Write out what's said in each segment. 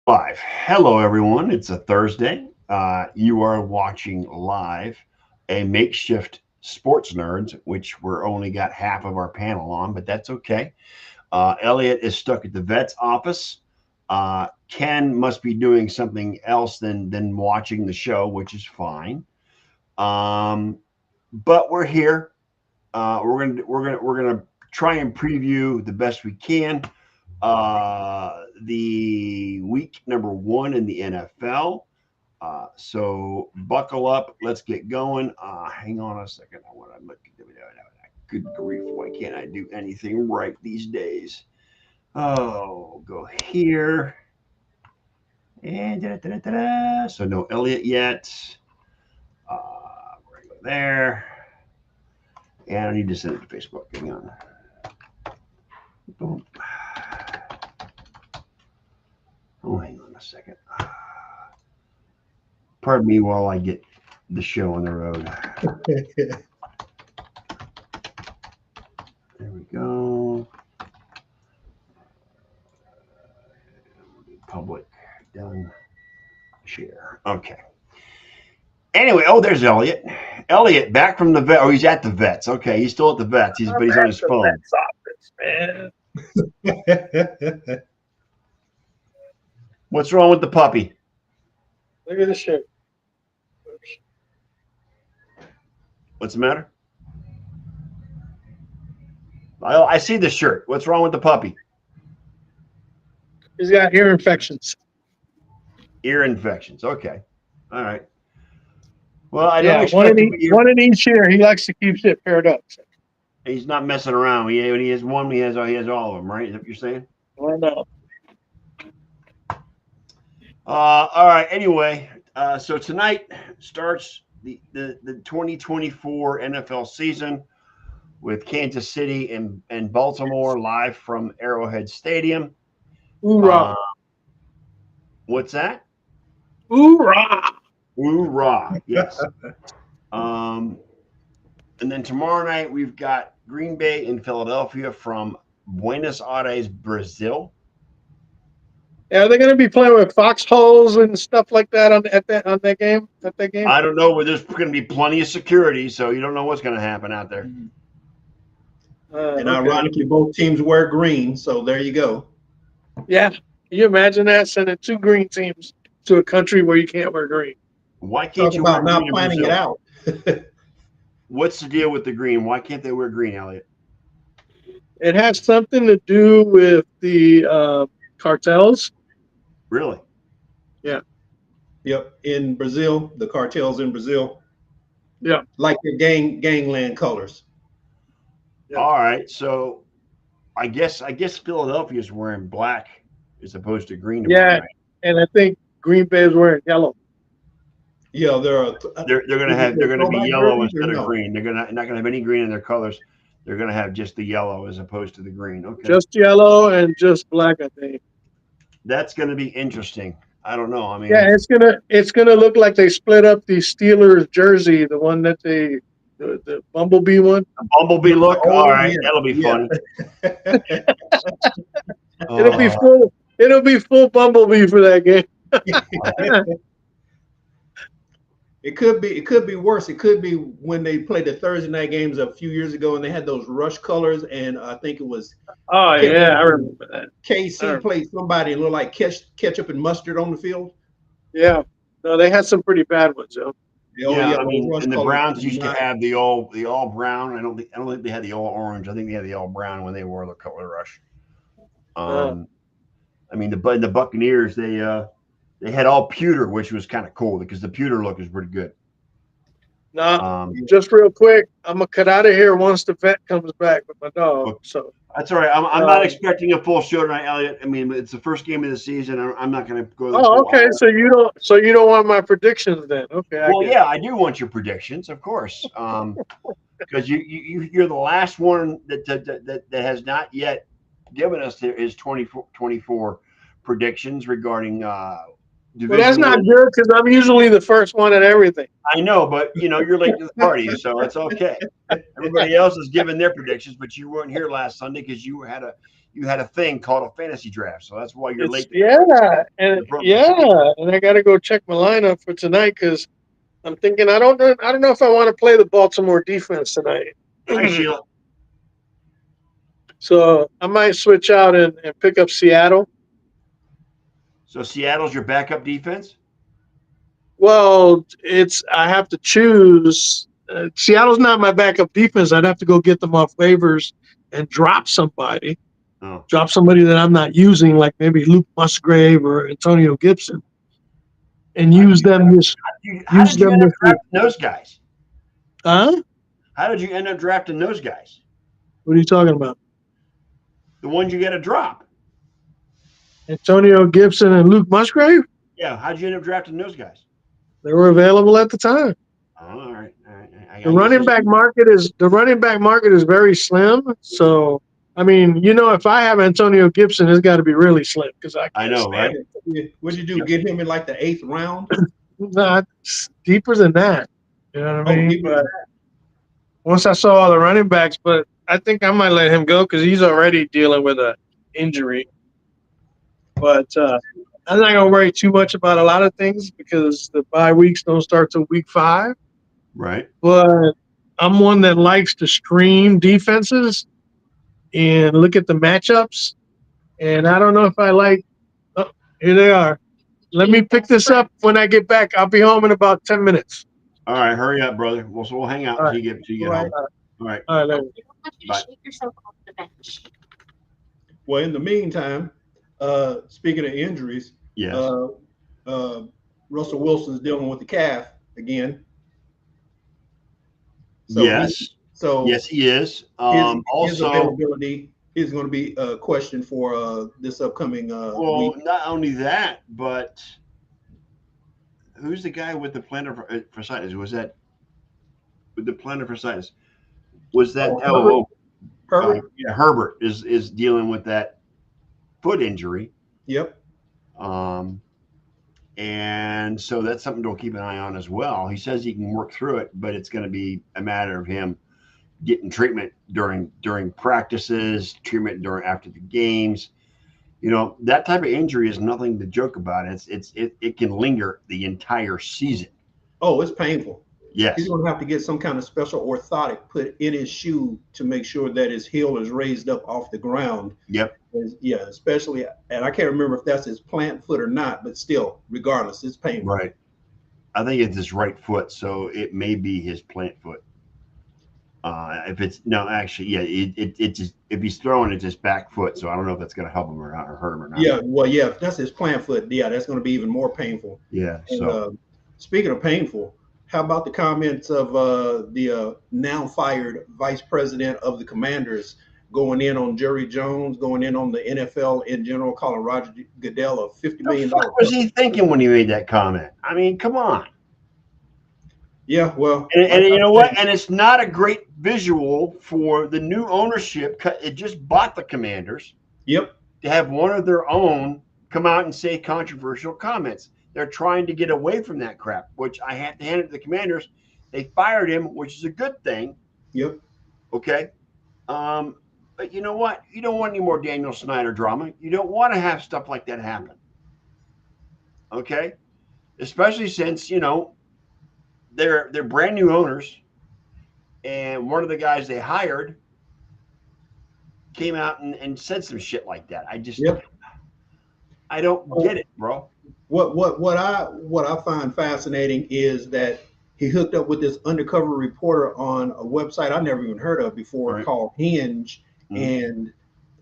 Live. Hello, everyone. It's a Thursday. You are watching live a makeshift sports nerds, which we're only got half of our panel on, but that's okay. Elliot is stuck at the vet's office. Ken must be doing something else than watching the show, which is fine. Um, but we're here. We're gonna try and preview the best we can the week number one in the NFL. So buckle up. Let's get going. Hang on a second. I want to look. Good grief! Why can't I do anything right these days? Oh, go here and so no Elliot yet. We're gonna go there, and I need to send it to Facebook. Hang on. Boom. Oh, hang on a second. Pardon me while I get the show on the road. There we go. Public done. Share. Okay. Anyway, there's Elliot. Elliot back from the vet. Oh, he's at the vets. Okay, he's still at the vets. But he's on his phone. Office, man. What's wrong with the puppy? Look at the shirt. What's the matter? I see the shirt. What's wrong with the puppy? He's got ear infections. Ear infections. Okay. All right. Well, I don't one in each ear. He likes to keep shit paired up. So. He's not messing around. When he has one, he has all of them, right? Is that what you're saying? I know. All right. Anyway, so tonight starts the 2024 NFL season with Kansas City and Baltimore live from Arrowhead Stadium. Hoorah! What's that? Hoorah! Hoorah! Yes. And then tomorrow night we've got Green Bay and Philadelphia from Buenos Aires, Brazil. Yeah, are they going to be playing with foxholes and stuff like that on that game? I don't know, but there's going to be plenty of security, so you don't know what's going to happen out there. And ironically, both teams wear green, so there you go. Yeah, can you imagine that, sending two green teams to a country where you can't wear green? Why can't Talk about not planning it out? What's the deal with the green? Why can't they wear green, Elliot? It has something to do with the cartels. Really? Yeah. Yep. In Brazil, the cartels in Brazil. Yeah. Like the gangland colors. Yeah. All right. So I guess Philadelphia is wearing black as opposed to green. Yeah. And I think Green Bay is wearing yellow. Yeah, they're gonna be yellow instead of green. They're not gonna have any green in their colors. They're gonna have just the yellow as opposed to the green. Okay. Just yellow and just black, I think. That's gonna be interesting. I don't know. I mean, yeah, it's gonna look like they split up the Steelers jersey, the one that the Bumblebee one. The Bumblebee look. All right, yeah. That'll be funny. It'll be full Bumblebee for that game. It could be worse. It could be when they played the Thursday night games a few years ago and they had those rush colors, and I think it was. Oh yeah, I remember that. KC played somebody and looked like ketchup and mustard on the field. Yeah, no, they had some pretty bad ones, though. Yeah, I mean, and the Browns used to have the all brown. I don't think they had the all orange. I think they had the all brown when they wore the color rush. I mean, the Buccaneers they had all pewter, which was kind of cool because the pewter look is pretty good. No, just real quick, I'm gonna cut out of here once the vet comes back with my dog. So that's all right. I'm not expecting a full show tonight, Elliot. I mean, it's the first game of the season. I'm not going to go. Okay. So you don't want my predictions then? Okay. I do want your predictions, of course, because you're the last one that has not yet given us his 24 predictions regarding. Well, that's not good because I'm usually the first one at everything. I know, but you're late to the party, so it's okay. Everybody else is giving their predictions, but you weren't here last Sunday because you you had a thing called a fantasy draft, so that's why you're late. And I got to go check my lineup for tonight because I'm thinking I don't know if I want to play the Baltimore defense tonight. Hi, Sheila. So I might switch out and pick up Seattle. So Seattle's your backup defense? Well, I have to choose. Seattle's not my backup defense. I'd have to go get them off waivers and drop somebody. Oh. Drop somebody that I'm not using, like maybe Luke Musgrave or Antonio Gibson, and use them this. How did you end up drafting those guys? Huh? How did you end up drafting those guys? What are you talking about? The ones you got to drop. Antonio Gibson and Luke Musgrave? Yeah. How'd you end up drafting those guys? They were available at the time. Oh, all right. The running back market is very slim. So, I mean, if I have Antonio Gibson, it's got to be really slim because I know, right? What'd you do? Get him in like the 8th round? Not deeper than that. You know what I mean? But once I saw all the running backs, but I think I might let him go because he's already dealing with an injury. But I'm not gonna worry too much about a lot of things because the bye weeks don't start till week 5. Right. But I'm one that likes to stream defenses and look at the matchups. And I don't know if I like. Oh, here they are. Let me pick this up when I get back. I'll be home in about 10 minutes. All right, hurry up, brother. We'll hang out until you get home. All right. All right. Bye. Well, in the meantime, speaking of injuries, yes. Russell Wilson's dealing with the calf again. So yes, he is. His availability is going to be a question for this upcoming week. Not only that, but who's the guy with the plantar fasciitis? Was that with the plantar fasciitis? Was that Herbert? Herbert is dealing with that foot injury. Yep. And so that's something to keep an eye on as well. He says he can work through it, but it's going to be a matter of him getting treatment during practices, treatment after the games. That type of injury is nothing to joke about. It can linger the entire season. Oh, it's painful. Yes. He's going to have to get some kind of special orthotic put in his shoe to make sure that his heel is raised up off the ground. Yep. Yeah, especially, and I can't remember if that's his plant foot or not, but still, regardless, it's painful. Right. I think it's his right foot, so it may be his plant foot. If it's it just if he's throwing it's his back foot, so I don't know if that's going to help him or not or hurt him or not. Yeah, well, yeah, if that's his plant foot, yeah, that's going to be even more painful. Yeah. And, speaking of painful, how about the comments of the now fired vice president of the Commanders going in on Jerry Jones, going in on the NFL in general, calling Roger Goodell a $50 million. What was he thinking when he made that comment? I mean, come on. Yeah, well, and you know what? And it's not a great visual for the new ownership. It just bought the Commanders. Yep. To have one of their own come out and say controversial comments. They're trying to get away from that crap, which I have to hand it to the Commanders. They fired him, which is a good thing. Yep. Okay. But you know what? You don't want any more Daniel Snyder drama. You don't want to have stuff like that happen. Okay. Especially since, they're brand new owners, and one of the guys they hired came out and said some shit like that. I don't get it, bro. What I find fascinating is that he hooked up with this undercover reporter on a website I never even heard of before called Hinge, and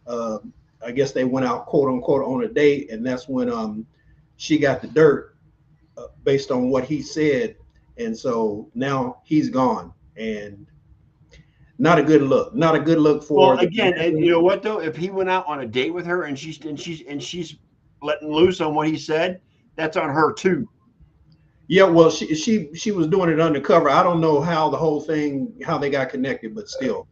I guess they went out quote unquote on a date, and that's when she got the dirt based on what he said, and so now he's gone, and not a good look. Not a good look for. Well, again, and you know what though? If he went out on a date with her and she's letting loose on what he said, that's on her too. Yeah, well, she was doing it undercover. I don't know how the whole thing, how they got connected, but still,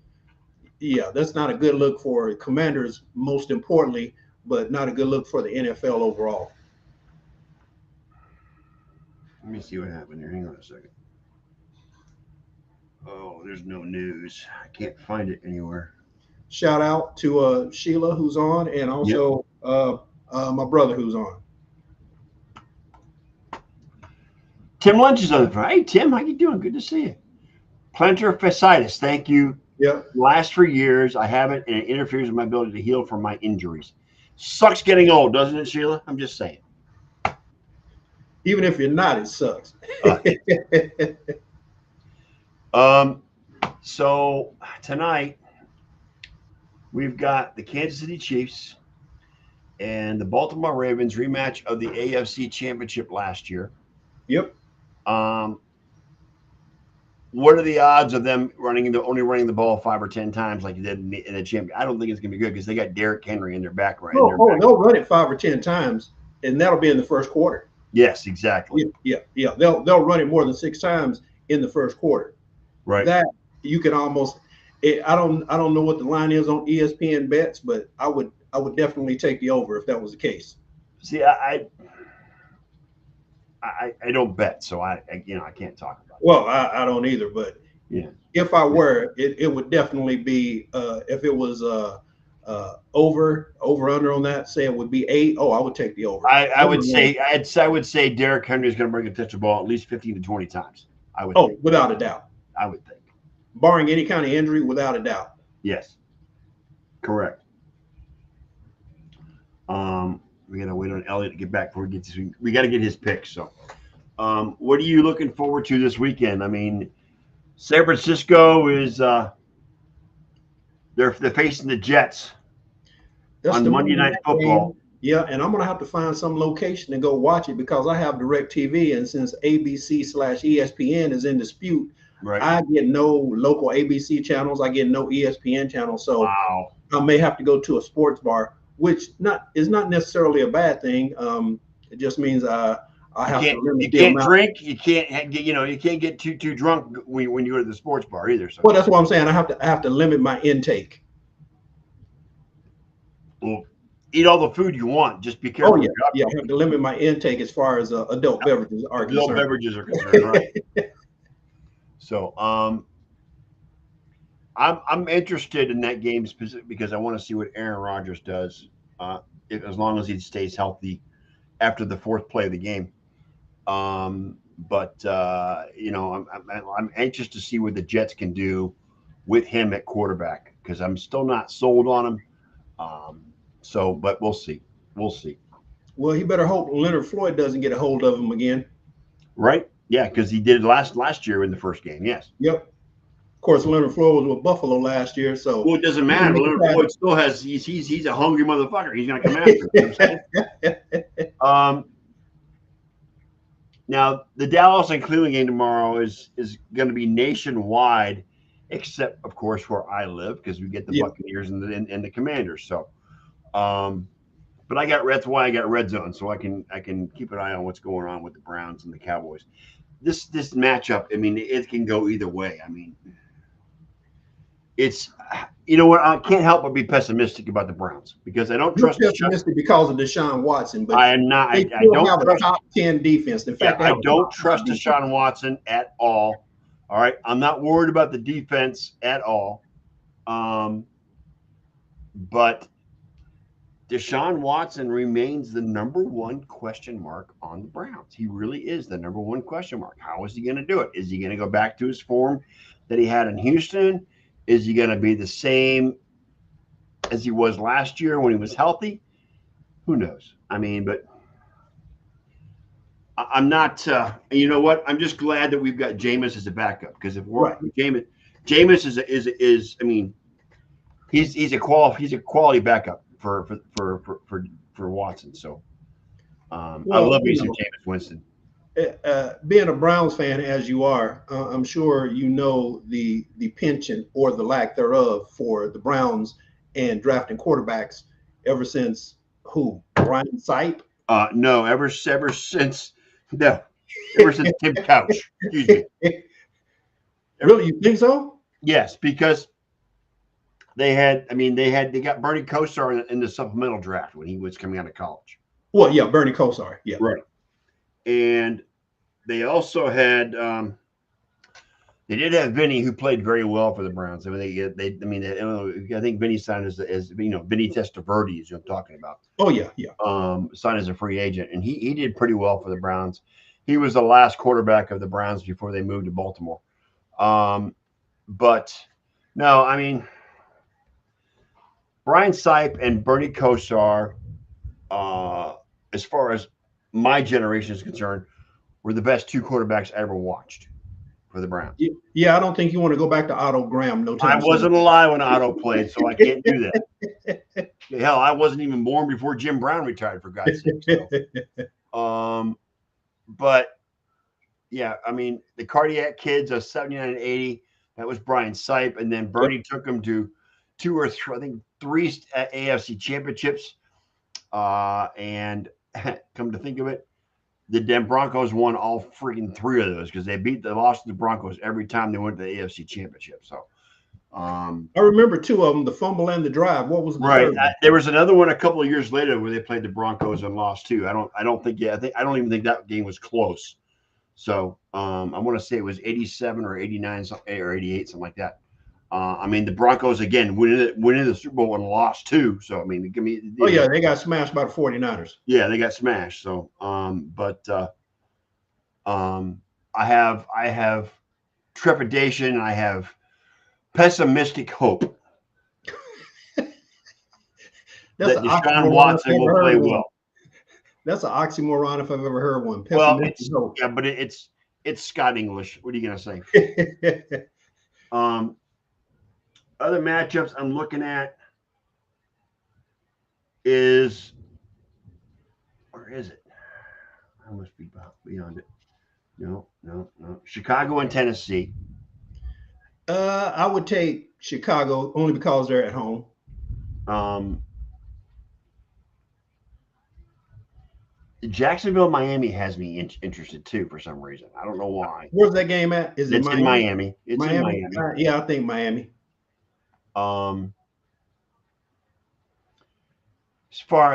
yeah, that's not a good look for Commanders, most importantly, but not a good look for the NFL overall. Let me see what happened here. Hang on a second. Oh, there's no news. I can't find it anywhere. shout out to Sheila who's on, and also my brother who's on. Tim Lynch is on the phone. Hey, Tim, how you doing? Good to see you. Plantar fasciitis. Thank you. Yeah. Lasts for years. I have it, and it interferes with my ability to heal from my injuries. Sucks getting old, doesn't it, Sheila? I'm just saying. Even if you're not, it sucks. So tonight we've got the Kansas City Chiefs and the Baltimore Ravens rematch of the AFC Championship last year. Yep. What are the odds of them only running the ball 5 or 10 times like you did in the champion? I don't think it's gonna be good because they got Derrick Henry in their back right. They'll run it 5 or 10 times, and that'll be in the first quarter. Yes, exactly. Yeah. They'll run it more than 6 times in the first quarter. Right. That you can almost. I don't know what the line is on ESPN bets, but I would definitely take the over if that was the case. See, I don't bet, so I can't talk about it. Well, I don't either, but yeah, if I were, it would definitely be if it was over under on that, say it would be 8. Oh, I would take the over. I would say Derrick Henry is going to bring a touch the ball at least 15 to 20 times. I would. Oh, without a doubt. I would think, barring any kind of injury, without a doubt. Yes, correct. We got to wait on Elliot to get back before we get to. We got to get his picks. So, what are you looking forward to this weekend? I mean, San Francisco is they're facing the Jets on Monday Night Football. Yeah, and I'm gonna have to find some location to go watch it because I have DirecTV, and since ABC/ESPN is in dispute, right, I get no local ABC channels. I get no ESPN channels. So wow. I may have to go to a sports bar, which is not necessarily a bad thing. It just means I have to limit you can't drink. You can't get you can't get too drunk when you go to the sports bar either. So. Well, that's what I'm saying. I have to limit my intake. Well, eat all the food you want. Just be careful. Oh yeah. I have to limit my intake as far as adult beverages are concerned. Adult beverages are concerned, right? So, I'm interested in that game specifically because I want to see what Aaron Rodgers does, as long as he stays healthy after the 4th play of the game. I'm anxious to see what the Jets can do with him at quarterback because I'm still not sold on him. But we'll see. We'll see. Well, he better hope Leonard Floyd doesn't get a hold of him again. Right? Yeah, because he did last year in the first game. Yes. Yep. Of course, Leonard Floyd was with Buffalo last year, so it doesn't matter. Leonard Floyd still has. He's a hungry motherfucker. He's gonna come after him. You know what I'm saying? Now the Dallas and Cleveland game tomorrow is going to be nationwide, except of course where I live because we get the Buccaneers and the Commanders. So, but that's why I got Red Zone, so I can keep an eye on what's going on with the Browns and the Cowboys. This matchup, I mean, it can go either way. I mean, it's what, I can't help but be pessimistic about the Browns because I don't trust. Pessimistic because of Deshaun Watson, but I am not. I don't have a top 10 defense. In fact, I don't trust Deshaun Watson at all. All right, I'm not worried about the defense at all. But Deshaun Watson remains the number 1 question mark on the Browns. He really is the number 1 question mark. How is he going to do it? Is he going to go back to his form that he had in Houston? Is he going to be the same as he was last year when he was healthy? Who knows? I mean, but I'm not. You know what? I'm just glad that we've got Jameis as a backup because if we're Jameis is. I mean, he's a quality backup for Watson. So I love me some Jameis Winston. Being a Browns fan as you are, I'm sure you know the penchant or the lack thereof for the Browns and drafting quarterbacks ever since who? Brian Sipe? No, ever since Tim Couch. Excuse me. Really, you think so? Yes, because they got Bernie Kosar in the supplemental draft when he was coming out of college. Well, yeah, Bernie Kosar, yeah, right. And they also had They did have Vinny, who played very well for the Browns. I mean, I think Vinny signed as Vinny Testaverde is who I'm talking about. Oh yeah. Signed as a free agent, and he did pretty well for the Browns. He was the last quarterback of the Browns before they moved to Baltimore. But no, I mean, Brian Sipe and Bernie Kosar, as far as my generation is concerned, were the best two quarterbacks I ever watched for the Browns. Yeah, I don't think you want to go back to Otto Graham. No time. I wasn't alive when Otto played, so I can't do that. Hell, I wasn't even born before Jim Brown retired, for God's sake. So. But yeah, I mean, the Cardiac Kids of 79 and 80, that was Brian Sipe, and then Bernie took them to three AFC championships. And come to think of it, the Denver Broncos won all freaking three of those because they lost to the Broncos every time they went to the AFC Championship. So, I remember two of them: the fumble and the drive. What was the third one? There was another one a couple of years later where they played the Broncos and lost too. I don't even think that game was close. So, I want to say it was 87 or 89 or 88, something like that. I mean, the Broncos again winning the Super Bowl and lost too. So I mean, they got smashed by the 49ers. Yeah, they got smashed. So, I have trepidation. I have pessimistic hope that Deshaun Watson will play well. That's an oxymoron if I've ever heard one. But it's Scott English. What are you gonna say? Other matchups I'm looking at is, where is it? I must be beyond it. No. Chicago and Tennessee. I would take Chicago only because they're at home. Jacksonville, Miami has me interested too for some reason. I don't know why. Where's that game at? It's in Miami. It's in Miami. Yeah, I think Miami. As far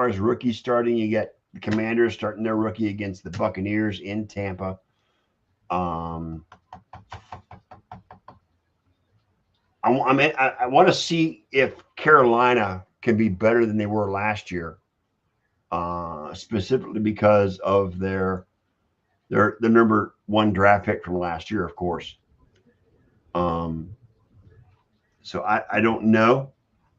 as rookies starting, you get the Commanders starting their rookie against the Buccaneers in Tampa. I want to see if Carolina can be better than they were last year, specifically because of the number one draft pick from last year, of course. So I don't know.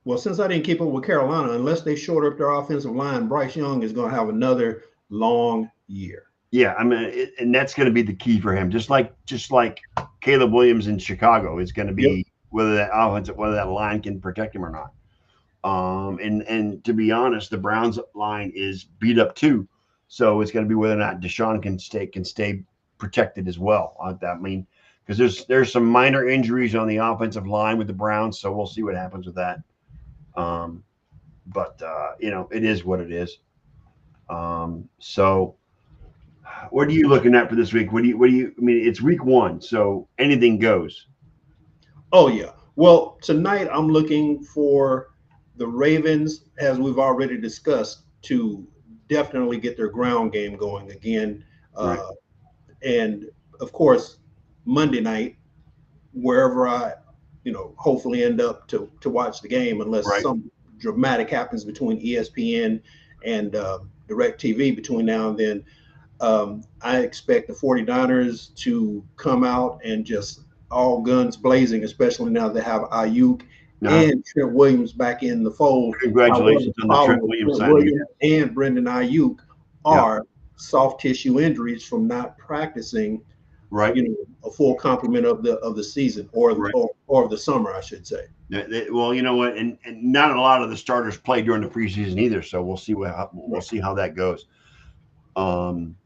Well, since I didn't keep up with Carolina, unless they short up their offensive line, Bryce Young is going to have another long year. Yeah, I mean, and that's going to be the key for him. Just like Caleb Williams in Chicago is going to be whether that line can protect him or not. And to be honest, the Browns line is beat up too, so it's going to be whether or not Deshaun can stay protected as well. I mean, because there's some minor injuries on the offensive line with the Browns, so we'll see what happens with that. But it is what it is. So what are you looking at for this week? I mean, it's week 1, so anything goes. Oh yeah. Well, tonight I'm looking for the Ravens, as we've already discussed, to definitely get their ground game going again. Right. And of course, Monday night, wherever I, hopefully end up to watch the game, unless some dramatic happens between ESPN and DirecTV between now and then. I expect the 49ers to come out and just all guns blazing, especially now they have Ayuk and Trent Williams back in the fold. Congratulations on the Trent Williams signing. And Brendan Ayuk are soft tissue injuries from not practicing. Right. A full complement of the season or of the summer, I should say. Well, you know what, and not a lot of the starters play during the preseason either, so we'll see how that goes. On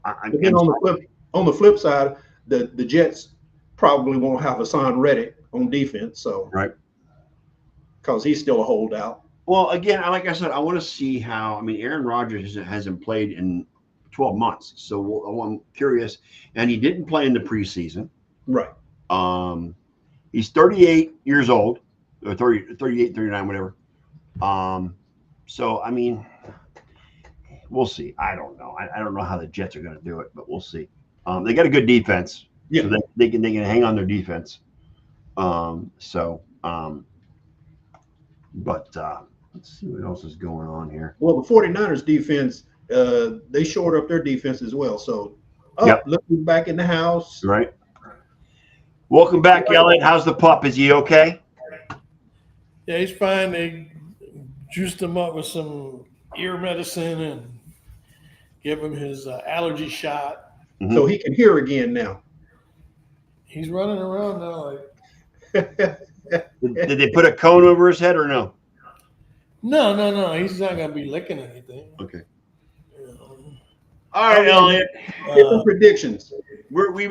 the flip side, the Jets probably won't have Hassan Reddick on defense, so because he's still a holdout. Well, again, like I said, I want to see how. I mean, Aaron Rodgers hasn't played in 12 months, so I'm curious. And he didn't play in the preseason. Right. He's 38 years old, or 38, 39, whatever. So, I mean, we'll see. I don't know. I don't know how the Jets are going to do it, but we'll see. They got a good defense, Yeah. so they can hang on their defense. But let's see what else is going on here. Well, the 49ers defense, they shored up their defense as well. So, Yep. look who's back in the house. Right. Welcome back, Elliot. How's the pup? Is he okay? Yeah, he's fine. They juiced him up with some ear medicine and give him his allergy shot. Mm-hmm. So he can hear again now. He's running around now like. Did they put a cone over his head or no? No. He's not gonna be licking anything. Okay. You know. All right, Elliot. Different predictions. We've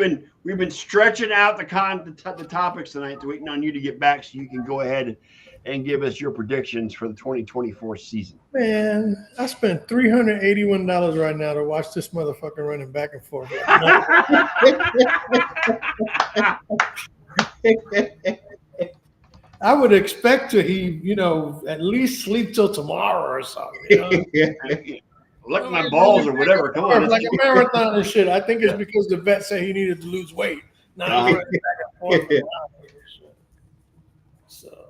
been stretching out the topics tonight, waiting on you to get back so you can go ahead and give us your predictions for the 2024 season. Man, I spent $381 right now to watch this motherfucker running back and forth. I would expect at least sleep till tomorrow or something. You know? Lick my balls or whatever. Come on. Like a marathon and shit. I think it's because the vet said he needed to lose weight. Now he's running back and forth. So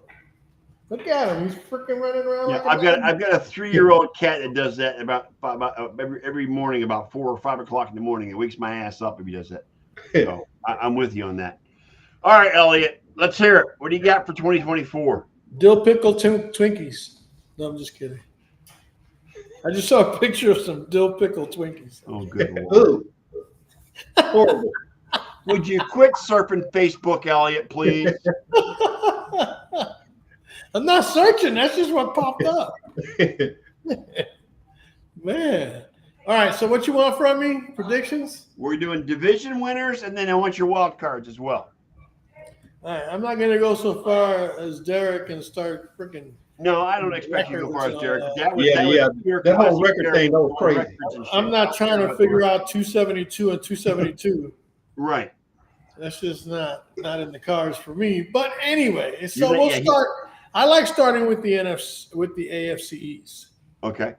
look at him. He's freaking running around. Yeah, like I've got a 3-year-old cat that does that about every morning about 4 or 5 o'clock in the morning. It wakes my ass up if he does that. So I'm with you on that. All right, Elliot, let's hear it. What do you got for 2024? Dill pickle Twinkies. No, I'm just kidding. I just saw a picture of some dill pickle Twinkies. Oh, good Lord. Horrible. Would you quit surfing Facebook, Elliot, please? I'm not searching. That's just what popped up. Man. All right. So what you want from me? Predictions? We're doing division winners, and then I want your wild cards as well. All right. I'm not going to go so far as Derek and start freaking. No, I don't expect you to go far as Derek. That whole record thing, that was crazy. I'm not trying to figure out 272 and 272. Right. That's just not in the cards for me. But anyway, so we'll start. I like starting with the AFC East. Okay.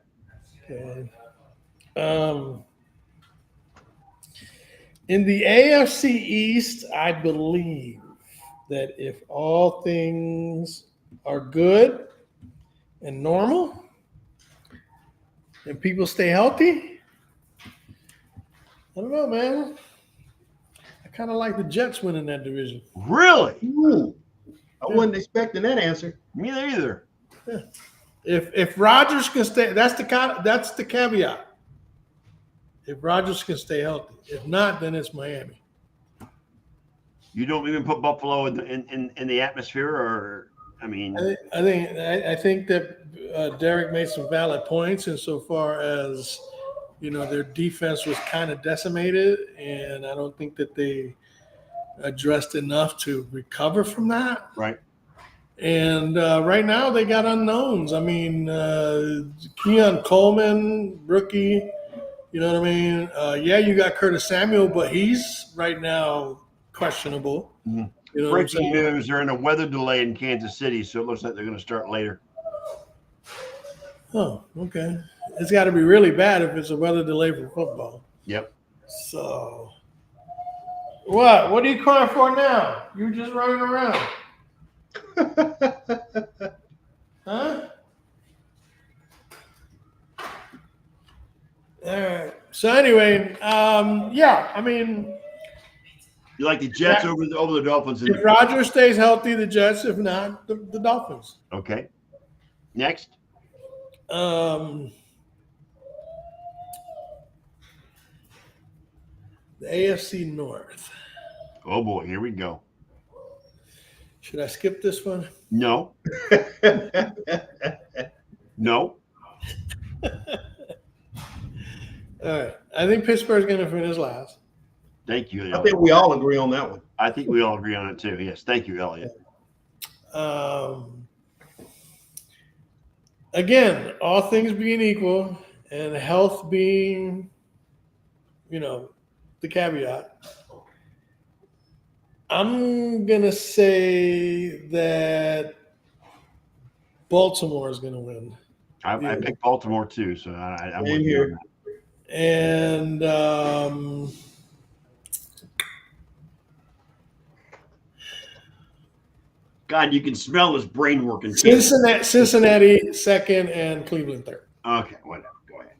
Okay. In the AFC East, I believe that if all things are good and normal and people stay healthy, I don't know, man. I kind of like the Jets winning that division. Really? Ooh, I wasn't expecting that answer. Me neither. Yeah. If Rodgers can stay, that's the caveat. If Rodgers can stay healthy, if not, then it's Miami. You don't even put Buffalo in the atmosphere, or I mean, I think that Derek made some valid points insofar as their defense was kind of decimated, and I don't think that they addressed enough to recover from that. Right. And right now they got unknowns. I mean, Keon Coleman, rookie. You know what I mean? Yeah, you got Curtis Samuel, but he's right now questionable. Mm-hmm. You know Breaking news: they're in a weather delay in Kansas City, so it looks like they're going to start later. Oh, okay. It's got to be really bad if it's a weather delay for football. Yep. So, what? What are you crying for now? You just running around, huh? All right. So anyway, yeah. I mean, you like the Jets over the Dolphins? If Rodgers stays healthy, the Jets. If not, the Dolphins. Okay. Next. The AFC North. Oh boy, here we go. Should I skip this one? No. No. All right. I think Pittsburgh's going to finish last. Thank you, Elliot. I think we all agree on that one. I think we all agree on it too. Yes. Thank you, Elliot. Again, all things being equal and health being, the caveat, I'm going to say that Baltimore is going to win. I picked Baltimore too, so I'm with here. you on that. And God, you can smell his brain working. Cincinnati second and Cleveland third. Okay, whatever. Go ahead.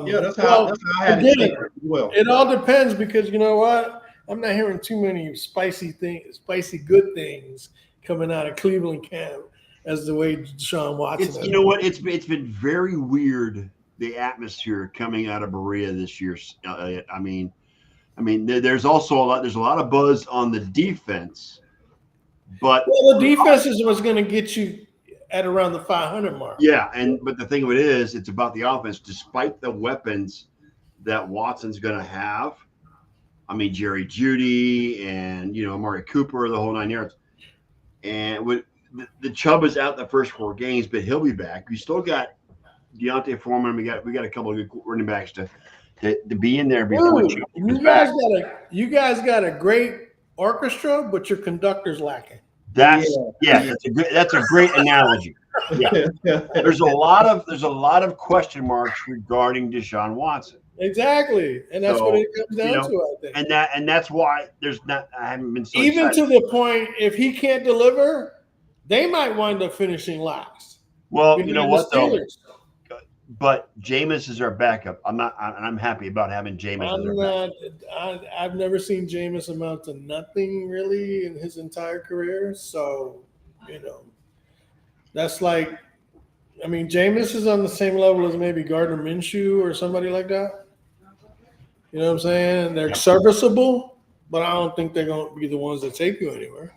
Yeah, that's how I had it set as well. It all depends because you know what? I'm not hearing too many spicy good things coming out of Cleveland camp as the way Deshaun Watson. You know what? It's been very weird, the atmosphere coming out of Berea this year. I mean, there's also there's a lot of buzz on the defense, but the defense is what's going to get you at around the 500 mark. Yeah, but the thing of it is, it's about the offense. Despite the weapons that Watson's going to have, I mean, Jerry Jeudy and Amari Cooper, the whole 9 yards, and with the Chubb is out the first 4 games, but he'll be back. We still got Deontay Foreman. We got a couple of good running backs to be in there before Chubb is back. You guys got a great orchestra, but your conductor's lacking. That's a great analogy. Yeah. There's a lot of question marks regarding Deshaun Watson. Exactly, and that's what it comes down to, I think. And that's why I haven't been so even excited. to the point if he can't deliver, they might wind up finishing last. Well, you know what though? But Jameis is our backup. I'm happy about having Jameis as our backup. I've never seen Jameis amount to nothing really in his entire career. So, that's like, I mean, Jameis is on the same level as maybe Gardner Minshew or somebody like that. You know what I'm saying? They're serviceable, but I don't think they're going to be the ones that take you anywhere.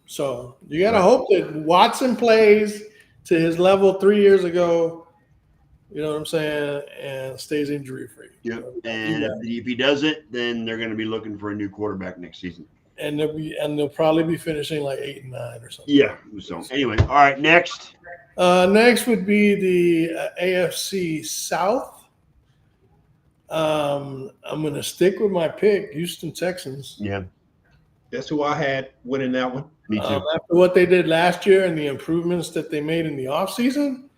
So you got to hope that Watson plays to his level 3 years ago, you know what I'm saying, and stays injury free. Yep. And if he doesn't, then they're going to be looking for a new quarterback next season. And they'll probably be finishing like 8 and 9 or something. Yeah. So anyway, all right. Next. Next would be the AFC South. I'm going to stick with my pick, Houston Texans. Yeah. That's who I had winning that one. Me too. After what they did last year and the improvements that they made in the offseason,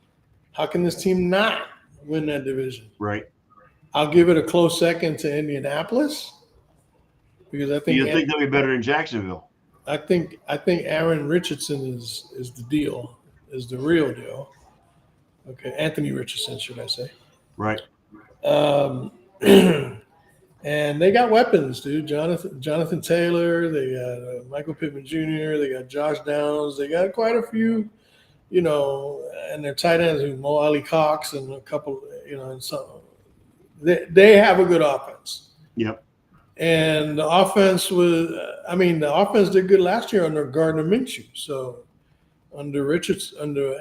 how can this team not win that division? Right. I'll give it a close second to Indianapolis because I think they'll be better in Jacksonville. I think Aaron Richardson is the deal, is the real deal. Okay, Anthony Richardson, should I say? Right. And they got weapons, dude. Jonathan Taylor. They got Michael Pittman Jr. They got Josh Downs. They got quite a few, and their tight ends, Mo Ali Cox, and a couple, and so they have a good offense. Yep. And the offense did good last year under Gardner Minshew. So under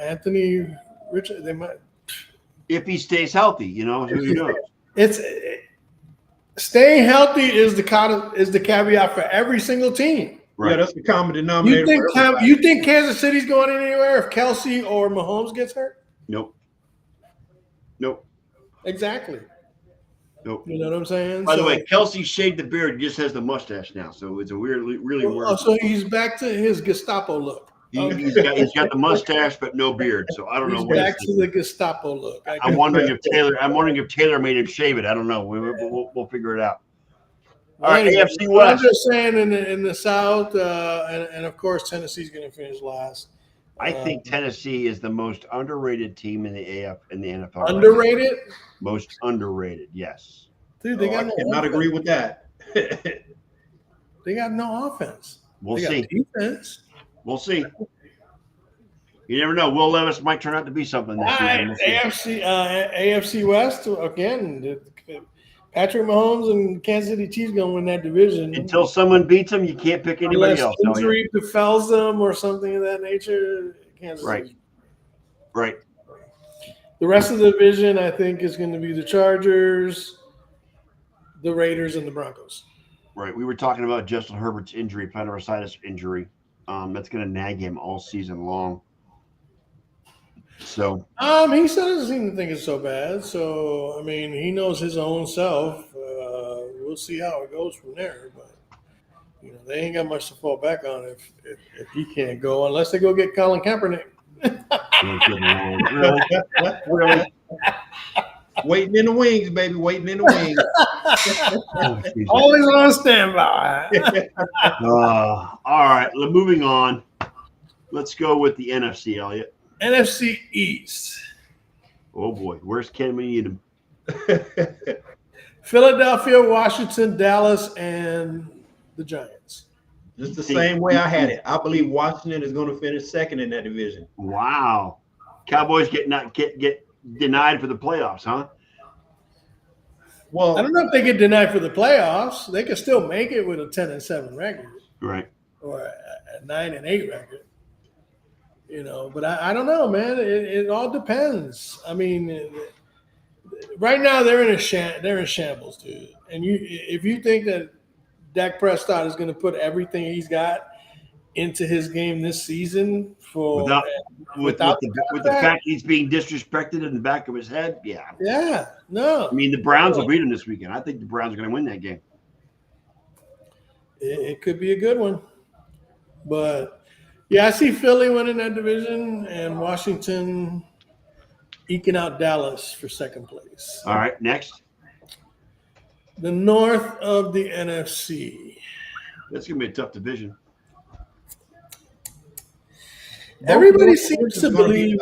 Anthony Richardson, they might. If he stays healthy, who knows? Staying healthy is the caveat for every single team. Right. Yeah, that's the common denominator. You think Kansas City's going anywhere if Kelsey or Mahomes gets hurt? Nope. Exactly. Nope. You know what I'm saying? By the way, Kelsey shaved the beard, just has the mustache now, so it's a really weird. Oh, so he's back to his Gestapo look. He's got the mustache but no beard, so I don't know. He's back to the Gestapo look. I'm wondering if Taylor made him shave it. I don't know. We'll figure it out. All right, AFC West. I'm just saying in the South, and of course Tennessee's going to finish last. I think Tennessee is the most underrated team in the NFL. Underrated? Right, most underrated, yes. Dude, I cannot agree with that. They got no offense. We'll see. Defense. We'll see. You never know. Will Levis might turn out to be something this season. AFC West again. Patrick Mahomes and Kansas City Chiefs going to win that division. Until someone beats them, you can't pick anybody else. Injury befalls them or something of that nature. Kansas City. Right. The rest of the division, I think, is going to be the Chargers, the Raiders, and the Broncos. Right. We were talking about Justin Herbert's injury, plantar fasciitis injury. That's going to nag him all season long. So he still doesn't seem to think it's so bad. So I mean, he knows his own self. We'll see how it goes from there. But they ain't got much to fall back on if he can't go, unless they go get Colin Kaepernick. Really? Waiting in the wings, baby. Waiting in the wings. Oh, Jesus. Always on standby. All right, moving on. Let's go with the NFC, Elliot. NFC East. Oh boy, where's Ken when you need him? Philadelphia, Washington, Dallas, and the Giants. Just the same way I had it. I believe Washington is going to finish second in that division. Wow, Cowboys get denied for the playoffs, huh? Well, I don't know if they get denied for the playoffs. They could still make it with a 10-7 record, Right. or a 9-8 record. But I don't know, man. It all depends. I mean, right now they're in shambles, dude. And if you think that Dak Prescott is going to put everything he's got into his game this season with the fact he's being disrespected in the back of his head, no. I mean, the Browns will beat him this weekend. I think the Browns are going to win that game. It could be a good one, but yeah, I see Philly winning that division and Washington eking out Dallas for second place. All right, next. The north of the NFC. That's going to be a tough division. Everybody seems to believe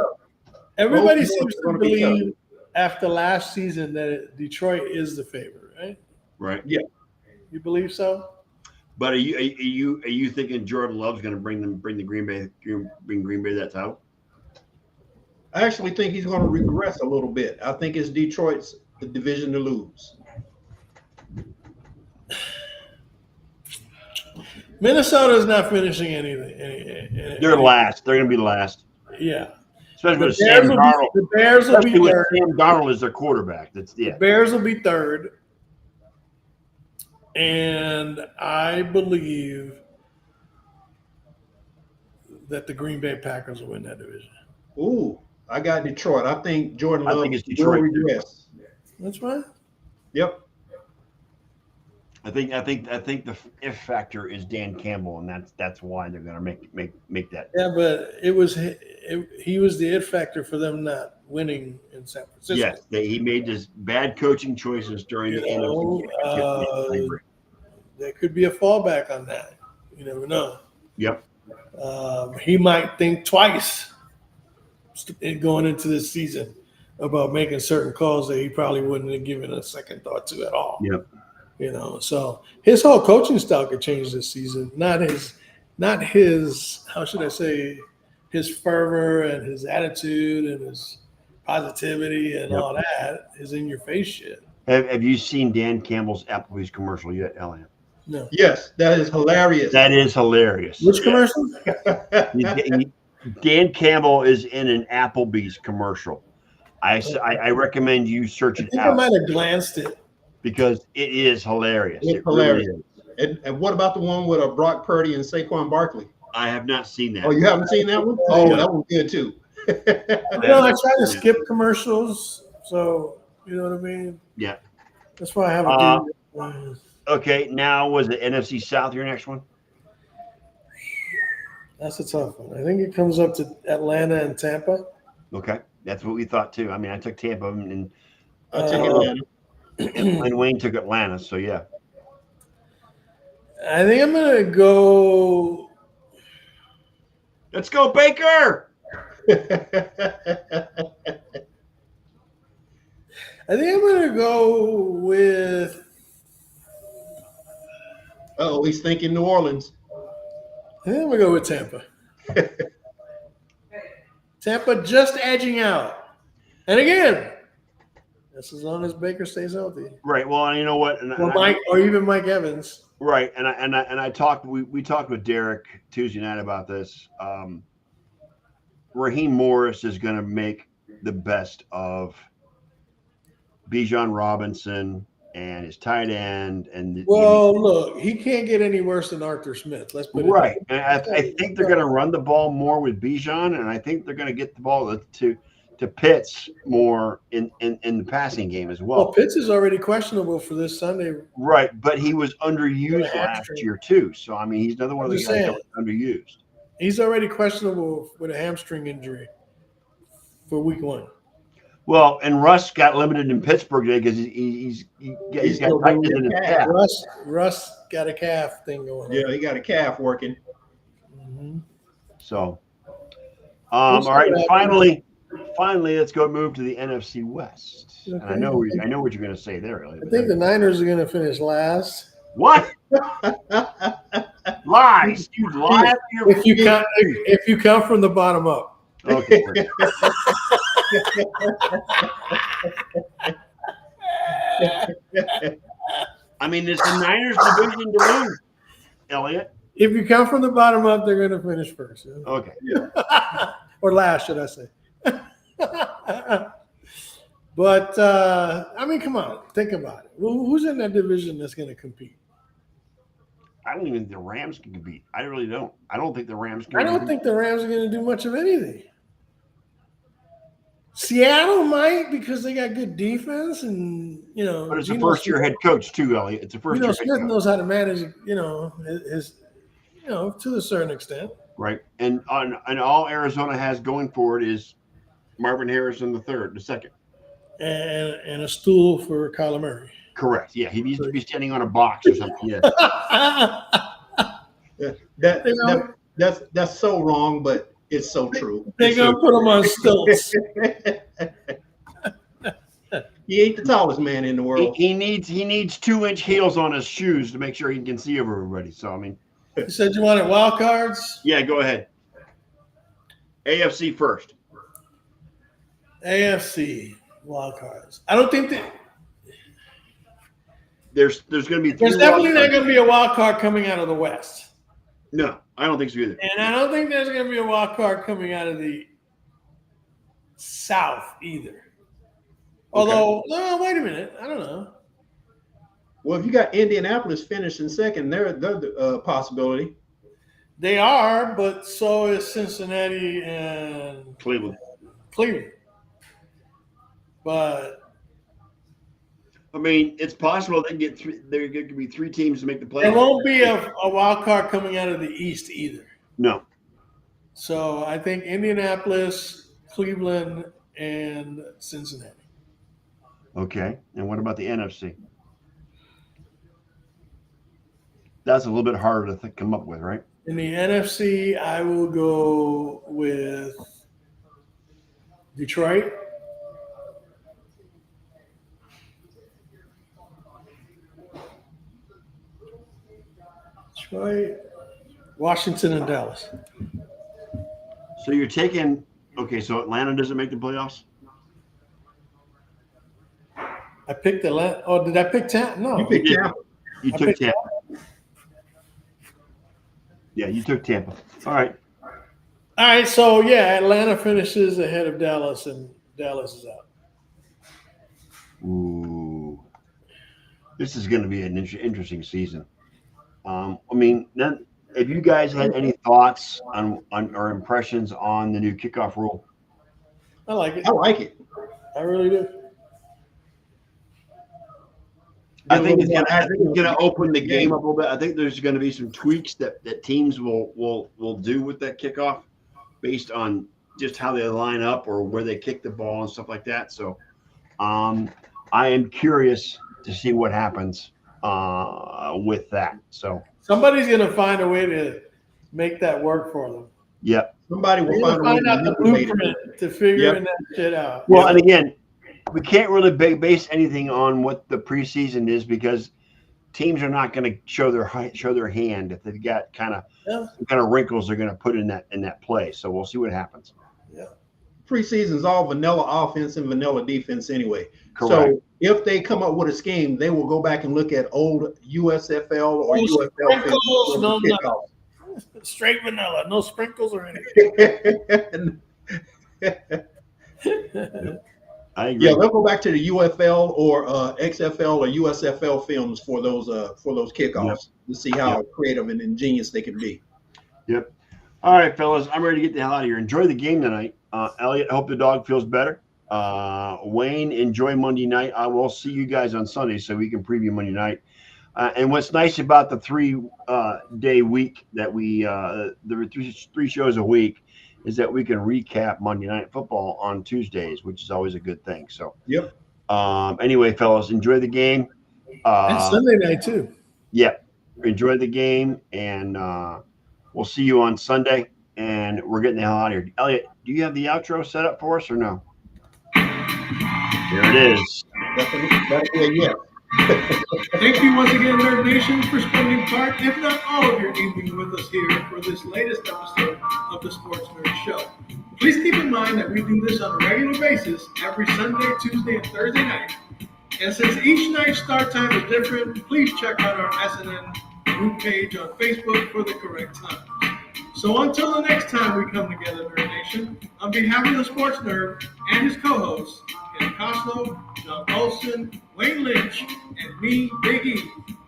after last season that Detroit is the favorite, right? Right. Yeah. You believe so? But are you thinking Jordan Love's going to bring Green Bay that title? I actually think he's going to regress a little bit. I think it's Detroit's division to lose. Minnesota's not finishing anything. They're last. They're going to be last. Yeah. Especially with Sam Darnold. The Bears will be third. Sam Darnold is their quarterback. The Bears will be third. And I believe that the Green Bay Packers will win that division. Ooh, I got Detroit. I think Jordan Love will regress. That's right. Yep. I think the if factor is Dan Campbell, and that's why they're going to make that. Yeah, but he was the it factor for them not winning in San Francisco. Yes, he made this bad coaching choices during the NFC. There could be a fallback on that. You never know. Yep. He might think twice going into this season about making certain calls that he probably wouldn't have given a second thought to at all. Yep. So his whole coaching style could change this season. Not his, how should I say, his fervor and his attitude and his positivity and all that is in your face shit. Have you seen Dan Campbell's Applebee's commercial yet, Elliot? No. Yes, that is hilarious. That is hilarious. Which commercial? Dan Campbell is in an Applebee's commercial. I recommend you search it out. I might have glanced it. Because it is hilarious. It's hilarious. Really is. And what about the one with Brock Purdy and Saquon Barkley? I have not seen that. Oh, you haven't seen that one? Oh, that one's good too. I try to skip commercials, so you know what I mean? Yeah. That's why I haven't. Okay, now was it NFC South your next one? That's a tough one. I think it comes up to Atlanta and Tampa. Okay, that's what we thought too. I mean, I took Tampa and I took Atlanta. And Wayne took Atlanta, so yeah. I think I'm gonna go. Let's go, Baker. I think I'm gonna go with. Oh, he's thinking New Orleans. I think I'm gonna go with Tampa. Tampa just edging out, and again. As long as Baker stays healthy, right? Well, and you know what, or even Mike Evans, right? And I talked. We talked with Derek Tuesday night about this. Raheem Morris is going to make the best of Bijan Robinson and his tight end. And look, he can't get any worse than Arthur Smith. Let's put it right. And I think they're going to run the ball more with Bijan, and I think they're going to get the ball to Pitts more in the passing game as well. Well, Pitts is already questionable for this Sunday. Right, but he was underused last year too. So, I mean, he's another one of the guys that was underused. He's already questionable with a hamstring injury for week 1. Well, and Russ got limited in Pittsburgh today because he's got tightness in his calf. Russ got a calf thing going on. Yeah, he got a calf working. Mm-hmm. So, all right. Finally, let's go move to the NFC West. Okay. And I know what you're going to say there, Elliot. I think the Niners are going to finish last. What? Lies. You lie. If you come from the bottom up. Okay. I mean, it's the Niners' division to lose, Elliot. If you come from the bottom up, they're going to finish first. Okay. Or last, should I say. But, I mean, come on. Think about it. Who's in that division that's going to compete? I don't even think the Rams can compete. I really don't. I don't think the Rams can I don't think the Rams are going to do much of anything. Seattle might because they got good defense and, But it's a first-year head coach too, Elliot. It's a first-year head Smith coach. knows how to manage, his to a certain extent. Right. And all Arizona has going for it is Marvin Harrison the second. And a stool for Kyler Murray. Correct. Yeah, he needs to be standing on a box or something. Yeah. That's so wrong, but it's so true. They're gonna put him on stilts. He ain't the tallest man in the world. He needs 2-inch heels on his shoes to make sure he can see over everybody. So I mean, you said you wanted wild cards? Yeah, go ahead. AFC first. AFC wild cards. I don't think that there's going to be. There's definitely not going to be a wild card coming out of the West. No, I don't think so either. And I don't think there's going to be a wild card coming out of the South either. Although, no, wait a minute. I don't know. Well, if you got Indianapolis finishing second, they're the possibility. They are, but so is Cincinnati and Cleveland. But I mean, it's possible they get three. There could be 3 teams to make the playoffs. There won't be a wild card coming out of the East either. No. So I think Indianapolis, Cleveland, and Cincinnati. Okay. And what about the NFC? That's a little bit harder to come up with, right? In the NFC, I will go with Detroit. Washington, and Dallas. So you're taking so Atlanta doesn't make the playoffs? I picked Atlanta. Oh, did I pick Tampa? No. You picked Tampa. You took Tampa. Yeah, you took Tampa. All right. All right, so Atlanta finishes ahead of Dallas, and Dallas is out. Ooh. This is going to be an interesting season. I mean, have you guys had any thoughts on or impressions on the new kickoff rule? I like it. I really do. I think it's going to open the game up a little bit. I think there's going to be some tweaks that teams will do with that kickoff based on just how they line up or where they kick the ball and stuff like that. So I am curious to see what happens with that. So somebody's going to find a way to make that work for them. Yep. Somebody will find out the blueprint to figure that shit out. Well, and again, we can't really base anything on what the preseason is because teams are not going to show their hand if they've got some kind of wrinkles they're going to put in that play. So we'll see what happens. Yeah. Preseason's all vanilla offense and vanilla defense anyway. Correct. So if they come up with a scheme, they will go back and look at old USFL or UFL film. Straight vanilla, no sprinkles or anything. I agree. Yeah, they'll go back to the UFL or XFL or USFL films for those kickoffs to see how creative and ingenious they can be. Yep. All right, fellas, I'm ready to get the hell out of here. Enjoy the game tonight. Elliot, I hope the dog feels better. Wayne, enjoy Monday night. I will see you guys on Sunday so we can preview Monday night. And what's nice about the 3-day week that there were three shows a week is that we can recap Monday Night Football on Tuesdays, which is always a good thing. So, Yep. Anyway, fellas, enjoy the game. And Sunday night too. Yeah, enjoy the game, and we'll see you on Sunday. And we're getting the hell out of here. Elliot, do you have the outro set up for us or no? There it is. That'll be a yes. Thank you once again, Nerd Nation, for spending part, if not all of your evening with us here for this latest episode of the Sports Nerd Show. Please keep in mind that we do this on a regular basis every Sunday, Tuesday, and Thursday night. And since each night's start time is different, please check out our SNN group page on Facebook for the correct time. So until the next time we come together, Nerd Nation, on behalf of the Sports Nerd and his co-hosts, Ken Coslow, John Olson, Wayne Lynch, and me, Big E,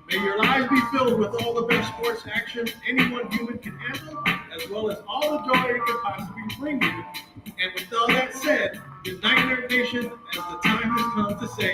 may your lives be filled with all the best sports action any one human can handle, as well as all the joy it can possibly bring you. And with all that said, good night, Nerd Nation, as the time has come to say